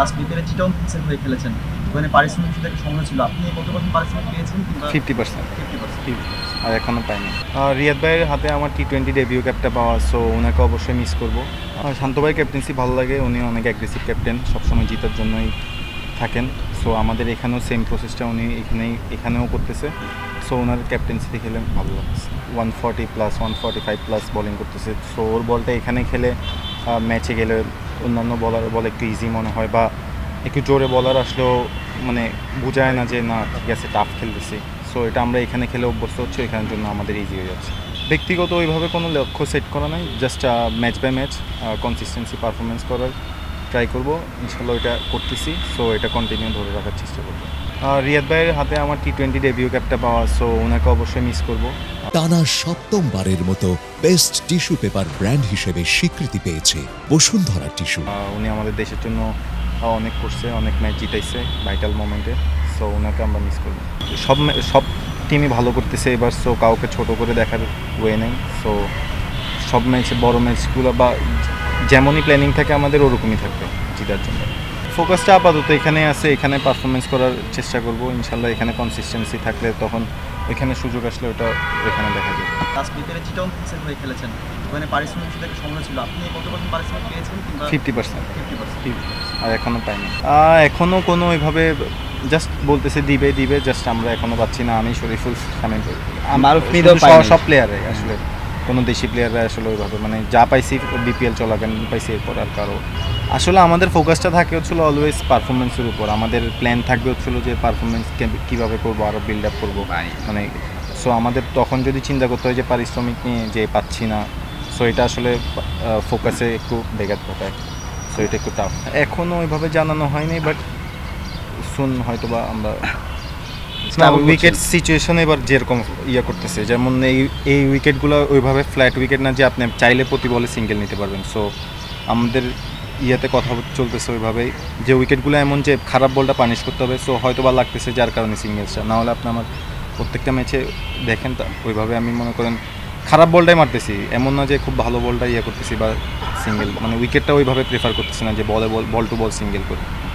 Last বিপিএলে চিটাগং কিংসের হয়ে খেলেছেন। ওখানে পারিশ্রমিক হিসেবে একটা সংগ্রহ ছিল। আপনি কত পার্সেন্ট পারিশ্রমিক পেয়েছেন কিংবা 50%। 50%? আর এখনও পাইনি। রিয়াদ ভাইয়ের হাতে আমার টি-20 ডেবিউ ক্যাপটা পাওয়া, সো ওনাকে অবশ্যই মিস করবো। শান্ত ভাই ক্যাপ্টেন্সি ভালো লাগে, উনি অনেক অ্যাগ্রেসিভ ক্যাপ্টেন, সবসময় জিতার জন্যই থাকেন। সো আমাদের এখানেও সেম প্রসেসটা উনি এখানেও করতেছে। সো ওনার ক্যাপ্টেন্সিতে খেলে ভালো লাগছে। 140+, 145+ বোলিং করতেছে। সো ওর বলটা এখানে খেলে ম্যাচে গেলে অন্যান্য বলার বল একটু ইজি মনে হয়, বা একটু জোরে বলার আসলেও মানে বোঝায় না যে না ঠিক আছে টাফ খেলতেছি। সো এটা আমরা এখানে খেলে অভ্যস্ত হচ্ছে, এখানের জন্য আমাদের ইজি হয়ে যাচ্ছে। ব্যক্তিগত ওইভাবে কোনো লক্ষ্য সেট করা নাই, just match by match consistency performance করার ট্রাই করব, ইনশাল্লাহ এটা করতেছি। সো এটা কন্টিনিউ ধরে রাখার চেষ্টা করবো। রিয়াদ ভাইয়ের হাতে আমার টি-20 ডেবিউ ক্যাপটা পাওয়া, সো ওনাকে অবশ্যই মিস করবো। টানা সপ্তমবারের মতো বেস্ট টিস্যু পেপার ব্র্যান্ড হিসেবে স্বীকৃতি পেয়েছে বসুন্ধরা টিস্যু। উনি আমাদের দেশের জন্য অনেক করছে, অনেক ম্যাচ জিতাইছে ভাইটাল মোমেন্টে। সো ওনাকে আমরা মিস করবো। সব টিমই ভালো করতেছে এবার, সো কাউকে ছোট করে দেখার ওয়ে নেই। সো সব ম্যাচে বড় ম্যাচগুলো বা যেমনই প্ল্যানিং থাকে আমাদের ওরকমই থাকবে জিতার জন্য। ফোকাসটা আপাতত এখানে আছে, এখানে পারফরমেন্স করার চেষ্টা করব ইনশাল্লাহ। এখানে কনসিস্টেন্সি থাকলে তখন ওইখানে সুযোগ আসলে ওটা ওইখানে দেখা যাবে। লাস্ট বিপিএলে চিটাগং কিংসের হয়ে খেলেছেন। ওখানে পারিশ্রমিক হিসেবে একটা সংগ্রহ ছিল। আপনি কত পার্সেন্ট পারিশ্রমিক পেয়েছেন কিংবা 50%। 50%? আর এখনও পাইনি। এখনও কোনো ওইভাবে জাস্ট বলতেছে দিবে, জাস্ট আমরা এখনও পাচ্ছি না। আমি শরীফুল, শামীম, সব প্লেয়ারে আসলে কোনো দেশি প্লেয়াররা আসলে ওইভাবে মানে যা পাইছি বিপিএল চলাকালীন পাইছি, এরপর আর কারো। আসলে আমাদের ফোকাসটা থাকে হচ্ছিলো অলওয়েজ পারফরমেন্সের উপর। আমাদের প্ল্যান থাকবে হচ্ছিলো যে পারফরমেন্সকে কীভাবে করবো, আরও বিল্ড আপ করবো মানে। সো আমাদের তখন যদি চিন্তা করতে হয় যে পারিশ্রমিক নিয়ে যে পাচ্ছি না, সো এটা আসলে ফোকাসে একটু ব্যাঘাত ঘটায়। সো এটা একটু টাফ। এখনও ওইভাবে জানানো হয়নি, বাট সুন হয়তো বা আমরা উইকেট সিচুয়েশন এবার যেরকম করতেছে, যেমন এই উইকেটগুলো ওইভাবে ফ্ল্যাট উইকেট না যে আপনি চাইলে প্রতি বলে সিঙ্গেল নিতে পারবেন। সো আমাদের কথা চলতেছে ওইভাবেই যে উইকেটগুলো এমন যে খারাপ বলটা পানিশ করতে হবে। সো হয়তো বা লাগতেছে যার কারণে সিঙ্গেলসটা, না হলে আপনি আমার প্রত্যেকটা ম্যাচে দেখেন তা ওইভাবে আমি মনে করেন খারাপ বলটাই মারতেছি, এমন না যে খুব ভালো বলটা করতেছি বা সিঙ্গেল, মানে উইকেটটা ওইভাবে প্রেফার করতেছি না যে বল টু বল সিঙ্গেল করি।